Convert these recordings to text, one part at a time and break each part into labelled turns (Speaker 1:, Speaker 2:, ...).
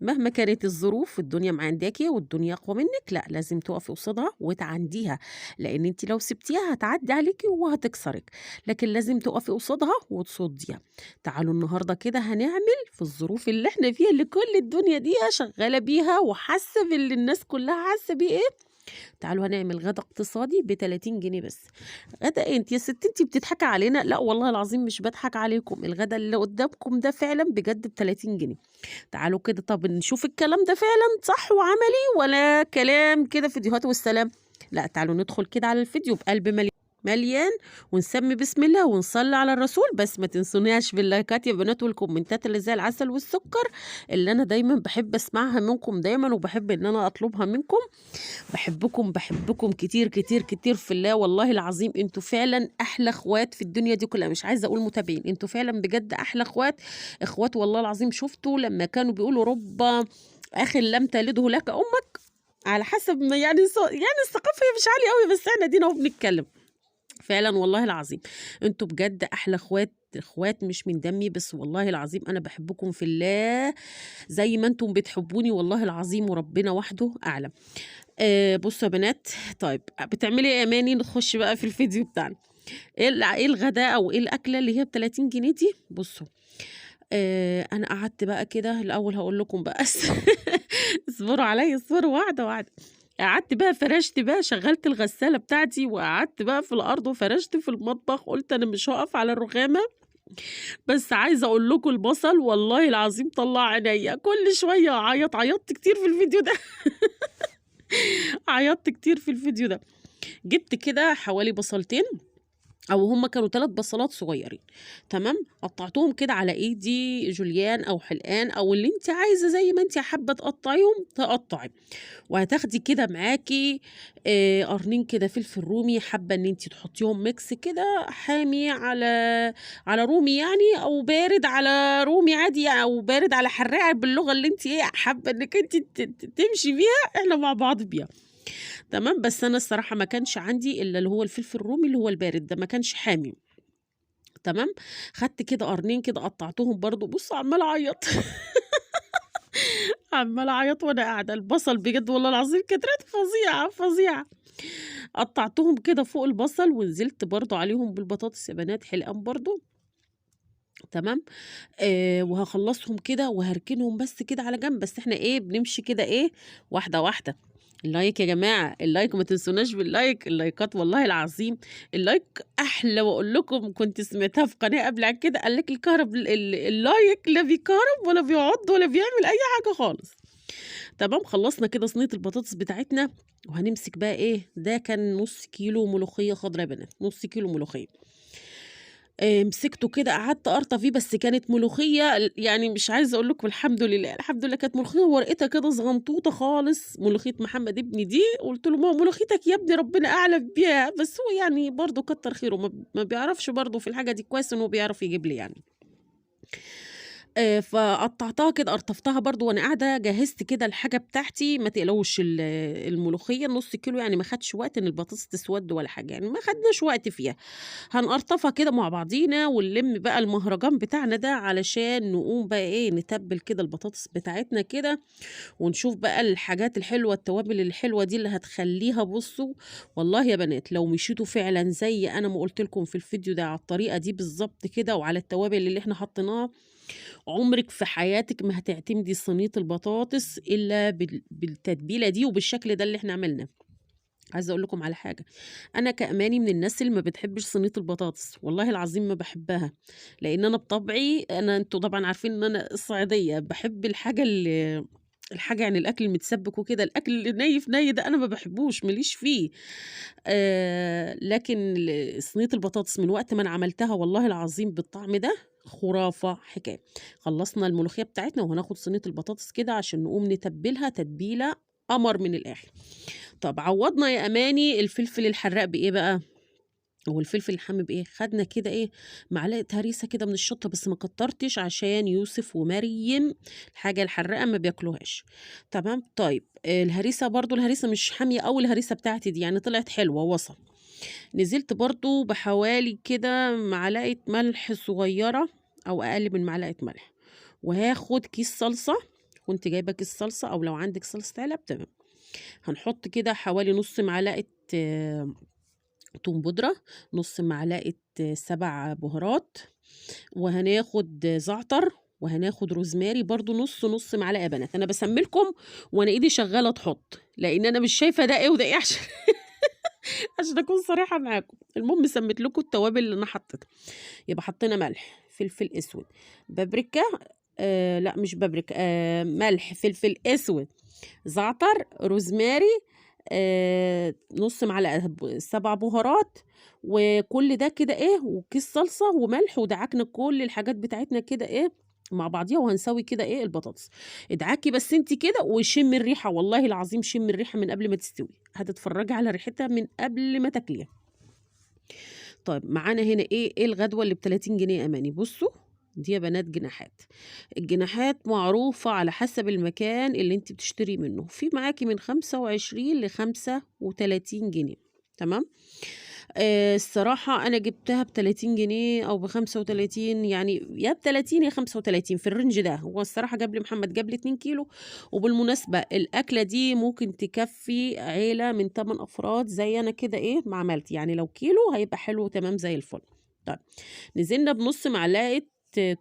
Speaker 1: مهما كانت الظروف الدنيا معنداكِ والدنيا أقوى منِّك، لأ لازم تُقفي قصادها وتعانديها، لإن أنتِ لو سِبتيها هتعدّي عليكِ وهتكسرِك، لكن لازم تُقفي قصادها وتصُدّيها. تعالوا النهارده كده هنعمل في الظروف اللي إحنا فيها اللي كل الدنيا دي شغّالة بيها وحاسة باللي الناس كلّها حاسة بيه إيه، تعالوا هنعمل غدا اقتصادي ب30 جنيه بس. غدا إيه أنتِ يا ستّي أنتِ بتضحكي علينا؟ لأ والله العظيم مش باضحك عليكم، الغدا اللي قدّامكم ده فعلًا بجد ب30 جنيه. تعالوا كده طَب نشوف الكلام ده فعلًا صح وعملي والّا كلام كده فيديوهات والسلام؟ لأ تعالوا ندخل كده على الفيديو بقلب مليان ونسمّي بسم الله ونصلّي على الرسول، بس ما تنسوناش باللايكات يا بنات والكومنتات اللي زي العسل والسكر، اللي أنا دايمًا باحب أسمعها منكم دايمًا وباحب إن أنا أطلبها منكم. باحبكم، باحبكم كتير، كتير، كتير في الله والله العظيم أنتم فعلًا أحلى أخوات في الدنيا دي كلّها، مش عايزة أقول متابعين، أنتم فعلًا بجد أحلى أخوات، إخوات والله العظيم شُفتوا لمّا كانوا بيقولوا رُبّ أخٍ لم تلده لك أمك، على حسب ما يعني الثقافة هي مش عالية أوي بس إحنا أدينا أهو بنتكلّم. فعلًا والله العظيم، أنتم بجد أحلى أخوات، أخوات مش من دمي، بس والله العظيم أنا باحبكم في الله زي ما أنتم بتحبوني والله العظيم وربنا وحده أعلم. بُصّوا يا بنات، طيب بتعملي إيه يا أماني؟ نخش بقى في الفيديو بتاعنا. إيه الغدا أو إيه الأكلة اللي هي ب30 جنيه دي؟ بُصّوا، أنا قعدت بقى كده الأول هاقول لكم بقى اصبروا عليّا، اصبروا واحدة، واحدة. قعدت بقى فرشت بقى شغّلت الغسالة بتاعتي وقعدت بقى في الأرض وفرشت في المطبخ، قُلت أنا مش هاقف على الرخامة، بس عايزة أقول لكم البصل والله العظيم طلّع عينيّا، كل شوية أعيّط، عيّطت كتير في الفيديو ده، عيّطت كتير في الفيديو ده. جِبت كده حوالي بصلتين أو هُم كانوا 3 بصلات صغيّرين، تمام، قطّعتهم كده على إيدي جوليان أو حلقان أو اللي أنتِ عايزة زي ما أنتِ حابة تقطّعيهم تقطّعي، وهتاخدي كده معاكِ قرنين كده فلفل رومي، حابة إن أنتِ تحطّيهم mix كده حامي على رومي يعني أو بارد على رومي عادي أو بارد على حراق باللغة اللي أنتِ إيه حابة إنِّك أنتِ تمشي بيها، إحنا مع بعض بيها. تمام، بس أنا الصراحة ما كانش عندي إلا اللي هو الفلفل الرومي اللي هو البارد ده، ما كانش حامي، تمام، خدت كده قرنين كده قطّعتهم برضه بُصّوا عمّالة أعيّط، عمّالة أعيّط وأنا قاعدة، البصل بجد والله العظيم كانت ريحته فظيعة، فظيعة، قطّعتهم كده فوق البصل ونزلت برضه عليهم بالبطاطس يا بنات حلقان برضه، تمام، وهاخلّصهم كده وهاركنهم بس كده على جنب، بس إحنا إيه، بنمشي كده إيه، واحدة، واحدة. اللايك يا جماعة، اللايك ما تنسوناش باللايك، اللايكات والله العظيم اللايك أحلى وأقول لكم كنت سمعتها في قناة قبل كده قال لِك الكهرب اللايك لا بيكهرب ولا بيعض ولا بيعمل أي حاجة خالص. تمام، خلّصنا كده صينية البطاطس بتاعتنا وهنمسك بقى إيه، ده كان نُص كيلو ملوخية خضرا يا بنات، نُص كيلو ملوخية. مسكته كده قعدت أقرطف فيه، بس كانت ملوخية يعني مش عايزة أقول لكم الحمد لله، الحمد لله كانت ملوخية ورقتها كده صغنطوطة خالص، ملوخية محمد ابني دي، قُلت له: "ما هو ملوخيتك يا ابني ربنا أعلم بيها." بس هو يعني برضه كتّر خيره ما بيعرفش برضه في الحاجة دي، كويس إن هو بيعرف يجيب لي يعني. فقطّعتها كده قرطفتها برضه وأنا قاعدة، جهّزت كده الحاجة بتاعتي، ما تقلقوش الملوخية النُص كيلو يعني ما خدش وقت إن البطاطس تسوَد ولا حاجة، يعني ما خدناش وقت فيها. هنقرطفها كده مع بعضينا ونلم بقى المهرجان بتاعنا ده علشان نقوم بقى إيه، نتبِّل كده البطاطس بتاعتنا كده ونشوف بقى الحاجات الحلوة، التوابل الحلوة دي اللي هتخلّيها بُصّوا، والله يا بنات لو مشيتوا فعلًا زي أنا ما قُلت لكم في الفيديو ده على الطريقة دي بالضبط كده وعلى التوابل اللي إحنا حطيناها، عمرِك في حياتِك ما هتعتمدي صينية البطاطس إلا بالتتبيلة دي وبالشكل ده اللي إحنا عملناه. عايزة أقول لكم على حاجة، أنا كأماني من الناس اللي ما بتحبش صينية البطاطس، والله العظيم ما باحبها، لإن أنا بطبعي أنتم طبعًا عارفين إن أنا صعيدية، باحب الحاجة يعني الأكل المتسبِّك وكده، الأكل اللي ني في ني ده أنا ما باحبوش، ما ليش فيه. لكن صينية البطاطس من وقت ما أنا عملتها والله العظيم بالطعم ده، خرافة حكاية. خلّصنا الملوخية بتاعتنا وهناخد صينية البطاطس كده عشان نقوم نتبِّلها تتبيلة قمر من الآخر. طب عوّضنا يا أماني الفلفل الحراق بإيه بقى، والفلفل الحامي بإيه، خدنا كده إيه، معلقة هريسة كده من الشطة بس ما كتّرتش عشان يوسف ومريم الحاجة الحراقة ما بياكلوهاش، تمام، طيب الهريسة برضه الهريسة مش حامية أوي الهريسة بتاعتي دي، يعني طلعت حلوة وسط، نزلت برضه بحوالي كده معلقة ملح صغيّرة أو أقل من معلقة ملح، وهاخد كيس صلصة كنت جايبة كيس صلصة أو لو عندِك صلصة علب تمام. هنحط كده حوالي نُص معلقة توم بودرة، نُص معلقة 7 بهارات، وهناخد زعتر، وهناخد روزماري برضه نُص معلقة يا بنات. أنا باسمّي لكم وأنا إيدي شغّالة تحُط، لإن أنا مش شايفة ده إيه وده إيه عشان أكون صريحة معاكم. المهم سمّيت لكم التوابل اللي أنا حطيتها. يبقى حطينا ملح، فلفل أسود، بابريكا، لأ مش بابريكا، ملح، فلفل أسود، زعتر، روزماري، نُص معلقة 7 بهارات، وكل ده كده إيه، وكيس صلصة وملح، ودعكنا كل الحاجات بتاعتنا كده إيه مع بعضيها، وهنسوي كده إيه البطاطس. ادعكي بس أنتِ كده وشمي الريحة، والله العظيم شمي الريحة من قبل ما تستوي، هتتفرجي على ريحتها من قبل ما تاكليها. طيب معانا هنا إيه الغدوة اللي ب30 جنيه يا أماني. بُصّوا، دي يا بنات جناحات. الجناحات معروفة على حسب المكان اللي أنتِ بتشتري منه، في معاكِ من 25 ل35 جنيه، تمام؟ الصراحة أنا جبتها ب30 جنيه أو ب35، يعني يا ب30 يا 35 في الrange ده. هو الصراحة جاب لي محمد جاب لي 2 كيلو، وبالمناسبة الأكلة دي ممكن تكفّي عيلة من 8 أفراد زي أنا كده إيه ما عملت، يعني لو كيلو هيبقى حلو تمام زي الفل. طيب نزلنا بنُص معلقة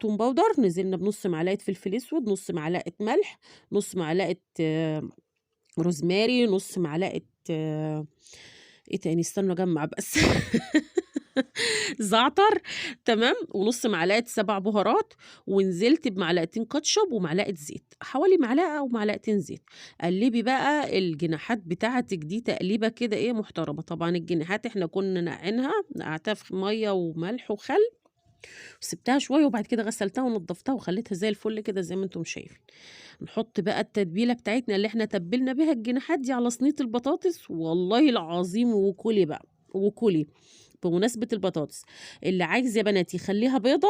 Speaker 1: توم باودر، نزلنا بنُص معلقة فلفل أسود، نُص معلقة ملح، نُص معلقة روزماري، نُص معلقة إيه تاني استنوا أجمّع بس زعتر، تمام، ونُص معلقة 7 بهارات، ونزلت بمعلقتين كاتشب ومعلقة زيت، حوالي معلقة أو معلقتين زيت. قلّبي بقى الجناحات بتاعتِك دي تقليبة كده إيه محترمة. طبعًا الجناحات إحنا كنا نقعتها في مَيّة وملح وخل، وسِبتها شوية وبعد كده غسلتها ونضّفتها وخلّيتها زي الفل كده زي ما أنتم شايفين. نحط بقى التتبيلة بتاعتنا اللي إحنا تبّلنا بيها الجناحات دي على صينية البطاطس، والله العظيم وكُلي بقى، وكُلي. بمناسبة البطاطس، اللي عايز يا بنات يخلّيها بيضة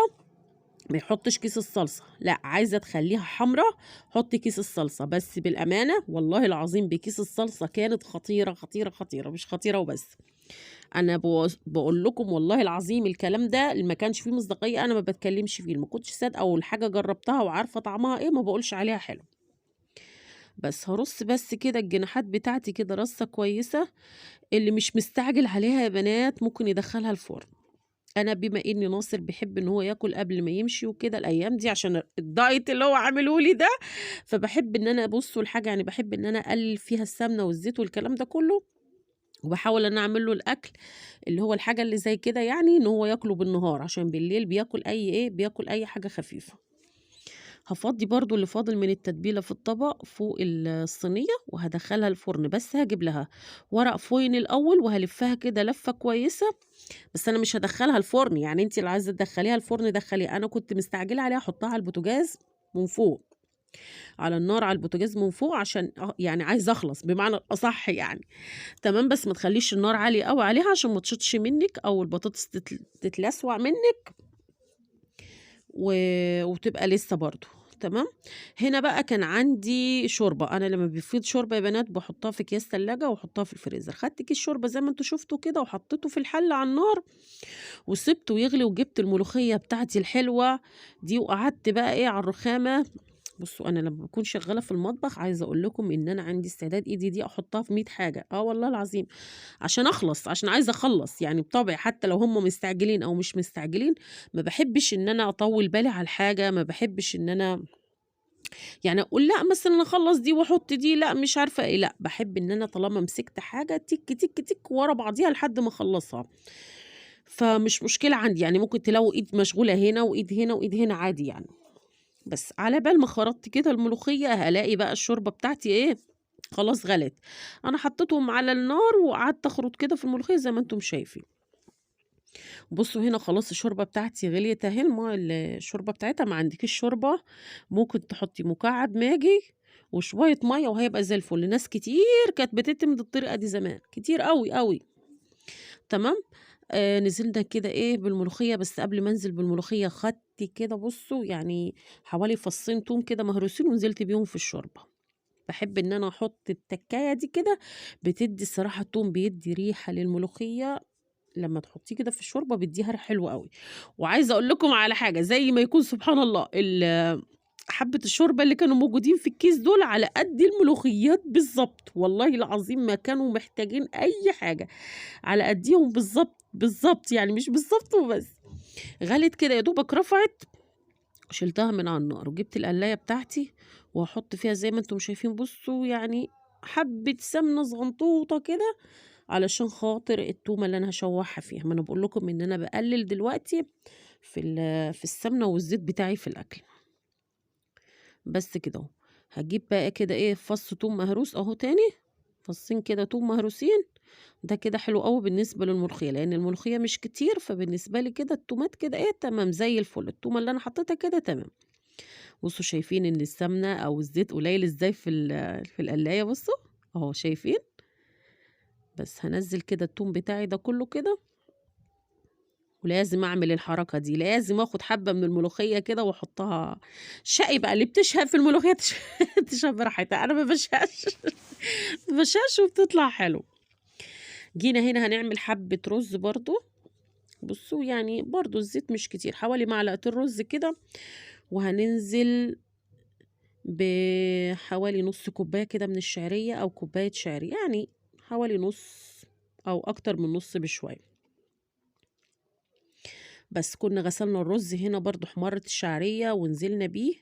Speaker 1: ما يحطّش كيس الصلصة، لأ عايزة تخلّيها حمرا حُطّي كيس الصلصة، بس بالأمانة والله العظيم بكيس الصلصة كانت خطيرة، خطيرة، خطيرة، مش خطيرة وبس. أنا باقول لكم والله العظيم الكلام ده اللي ما كانش فيه مصداقية أنا ما باتكلّمش فيه، ما كنتش صادقة والحاجة جرّبتها وعارفة طعمها إيه ما باقولش عليها حلو. بس هارُص بس كده الجناحات بتاعتي كده رَصّة كويسة، اللي مش مستعجل عليها يا بنات ممكن يدخّلها الفرن. أنا بما إن ناصر بيحب إن هو ياكل قبل ما يمشي وكده الأيام دي عشان الdiet اللي هو عامله لي ده، فباحب إن أنا بُصّوا الحاجة يعني باحب إن أنا أقلِّل فيها السمنة والزيت والكلام ده كُلّه، وباحاول إن أنا أعمل له الأكل اللي هو الحاجة اللي زي كده يعني إن هو ياكله بالنهار، عشان بالليل بياكل أي إيه، بياكل أي حاجة خفيفة. هافضّي برضه اللي فاضل من التتبيلة في الطبق فوق الصينية وهادخّلها الفرن، بس هاجيب لها ورق فويل الأول وهالفّها كده لفّة كويسة. بس أنا مش هادخّلها الفرن، يعني أنتِ اللي عايزة تدخّليها الفرن دخّليها، أنا كنت مستعجلة عليها أحطّها على البوتاجاز من فوق، على النار على البوتاجاز من فوق عشان يعني عايزة أخلص بمعنى الأصح يعني، تمام، بس ما تخلّيش النار عالية أوي عليها عشان ما تشيطش منِّك أو البطاطس تتلسوع منِّك وتبقى لسه برضه، تمام. هنا بقى كان عندي شوربة، أنا لمّا بيفيض شوربة يا بنات باحطّها في أكياس تلاجة واحطّها في الفريزر. خدت كيس شوربة زي ما أنتم شُفتوا كده وحطّيته في الحلة على النار وسِبته يغلي، وجِبت الملوخية بتاعتي الحلوة دي وقعدت بقى إيه على الرخامة. بُصّوا أنا لمّا باكون شغّالة في المطبخ عايزة أقول لكم إن أنا عندي استعداد إيدي دي أحطّها في 100 حاجة، والله العظيم، عشان أخلص، عشان عايزة أخلّص، يعني بطبعي حتى لو هُم مستعجلين أو مش مستعجلين، ما باحبش إن أنا أطوّل بالي على الحاجة، ما باحبش إن أنا يعني أقول لأ مثلًا أخلّص دي وأحُط دي، لأ مش عارفة إيه، لأ باحب إن أنا طالما مسكت حاجة تِك، تِك، تِك ورا بعضيها لحد ما أخلّصها. فمش مشكلة عندي، يعني ممكن تلاقوا إيد مشغولة هنا وإيد هنا وإيد هنا عادي يعني. بس على بال ما خرطت كده الملوخية هالاقي بقى الشوربة بتاعتي إيه، خلاص غلت. أنا حطيتهم على النار وقعدت أخرط كده في الملوخية زي ما أنتم شايفين. بُصّوا هنا خلاص الشوربة بتاعتي غليت أهي الشوربة بتاعتها. ما عندكيش شوربة ممكن تحطي مكعب ماجي وشوية مَيّة وهيبقى زي الفل. ناس كتير كانت بتعتمد الطريقة دي زمان، كتير أوي، أوي، تمام. نزلنا كده إيه بالملوخية، بس قبل ما أنزل بالملوخية خدت كده بُصّوا يعني حوالي فصّين توم كده مهروسين ونزلت بيهم في الشوربة. باحب إن أنا أحط التكاية دي كده، بتدّي الصراحة التوم بيدّي ريحة للملوخية لمّا تحطيه كده في الشوربة بيدّيها حلو أوي. وعايزة أقول لكم على حاجة، زي ما يكون سبحان الله حبة الشوربة اللي كانوا موجودين في الكيس دول على قد الملوخيات بالضبط، والله العظيم ما كانوا محتاجين أي حاجة، على قديهم بالضبط، بالضبط يعني مش بالضبط وبس. غليت كده يا دوبك رفعت، شِلتها من على النار وجِبت القلاية بتاعتي وهاحُط فيها زي ما أنتم شايفين بُصّوا يعني حبّة سمنة صغنطوطة كده علشان خاطر التومة اللي أنا هاشوّحها فيها، ما أنا باقول لكم إن أنا باقلِّل دلوقتي في السمنة والزيت بتاعي في الأكل. بس كده أهو. هاجيب بقى كده إيه فص توم مهروس أهو تاني، فصين كده توم مهروسين، ده كده حلو أوي بالنسبة للملوخية، لإن الملوخية مش كتير، فبالنسبة لي كده التومات كده إيه تمام زي الفل، التومة اللي أنا حطيتها كده تمام. بُصّوا شايفين إن السمنة أو الزيت قليل إزاي في القلاية بُصّوا، أهو شايفين؟ بس هانزّل كده التوم بتاعي ده كلّه كده، ولازم أعمل الحركة دي، لازم آخُد حبّة من الملوخية كده وأحطها شقي بقى، اللي بتشهق في الملوخية تشهق براحتها، أنا ما باشهقش ما باشهقش وبتطلع حلو. جينا هنا هنعمل حبّة رُز برضه، بُصّوا يعني برضه الزيت مش كتير، حوالي معلقتين رُز كده، وهننزل بحوالي نُص كوباية كده من الشعرية أو كوباية شعري، يعني حوالي نُص أو أكتر من نُص بشوية. بس كنا غسلنا الرز هنا برضه احمرت الشعرية ونزلنا بيه،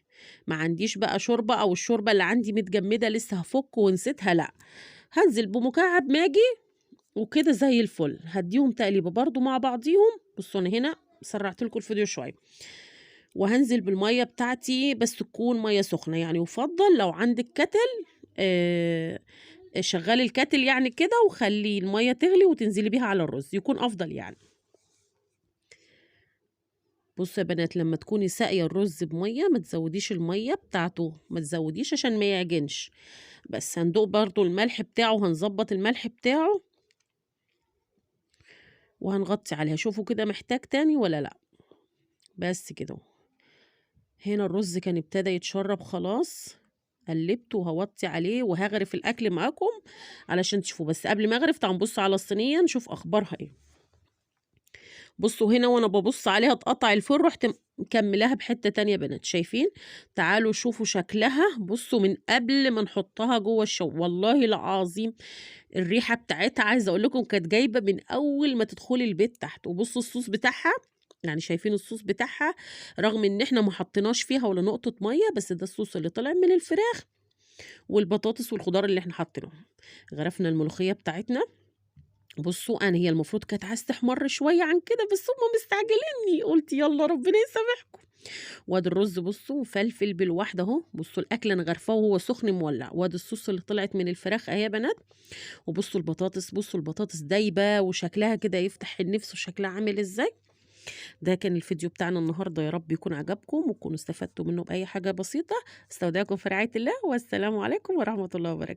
Speaker 1: ما عنديش بقى شوربة أو الشوربة اللي عندي متجمدة لسه هافُك ونسيتها لأ، هانزل بمكعب ماجي وكده زي الفل، هادّيهم تقليبة برضه مع بعضيهم، بُصّوا أنا هنا سرّعت لكم الفيديو شوية، وهانزل بالمَيّة بتاعتي بس تكون مَيّة سخنة، يعني يُفضّل لو عندِك كاتل آآ شغّلي الكاتل يعني كده وخلّي المَيّة تغلي وتنزلي بيها على الرز، يكون أفضل يعني. بُصّوا يا بنات لمّا تكوني ساقية الرز بمَيّة ما تزوّديش المَيّة بتاعته، ما تزوّديش عشان ما يعجنش، بس هندوق برضه الملح بتاعه، هنضبّط الملح بتاعه وهنغطّي عليها، شوفوا كده محتاج تاني والّا لأ، بس كده أهو. هنا الرز كان ابتدى يتشرّب خلاص، قلّبته وهاوطّي عليه وهاغرف الأكل معاكم علشان تشوفوه، بس قبل ما أغرف تعالوا نبُص على الصينية نشوف أخبارها إيه. بُصّوا هنا وأنا بابُص عليها اتقطع الفول رُحت مكمّلاها بحتّة تانية يا بنات، شايفين؟ تعالوا شوفوا شكلها، بُصّوا من قبل ما نحطها جوّه والله العظيم الريحة بتاعتها عايزة أقول لكم كانت جايبة من أول ما تدخلي البيت تحت، وبُصّوا الصوص بتاعها، يعني شايفين الصوص بتاعها رغم إن إحنا ما حطيناش فيها ولا نقطة مَيّة، بس ده الصوص اللي طلع من الفراخ والبطاطس والخضار اللي إحنا حاطينهم. غرفنا الملوخية بتاعتنا، بُصّوا أنا هي المفروض كانت عايزة تحمَر شوية عن كده، بس هُم مستعجلينّي، قُلت يالّا ربنا يسامحكم. وادي الرز بُصّوا مفلفل بالواحدة أهو، بُصّوا الأكل أنا غارفاه وهو سخن مولّع، وادي الصوص اللي طلعت من الفراخ أهي يا بنات، وبُصّوا البطاطس، بُصّوا البطاطس دايبة وشكلها كده يفتح النِفس وشكلها عامل إزاي. ده كان الفيديو بتاعنا النهارده، يا رب يكون عجبكم وتكونوا استفدتوا منه بأي حاجة بسيطة. أستودعكم في رعاية الله، والسلام عليكم ورحمة الله وبركاته.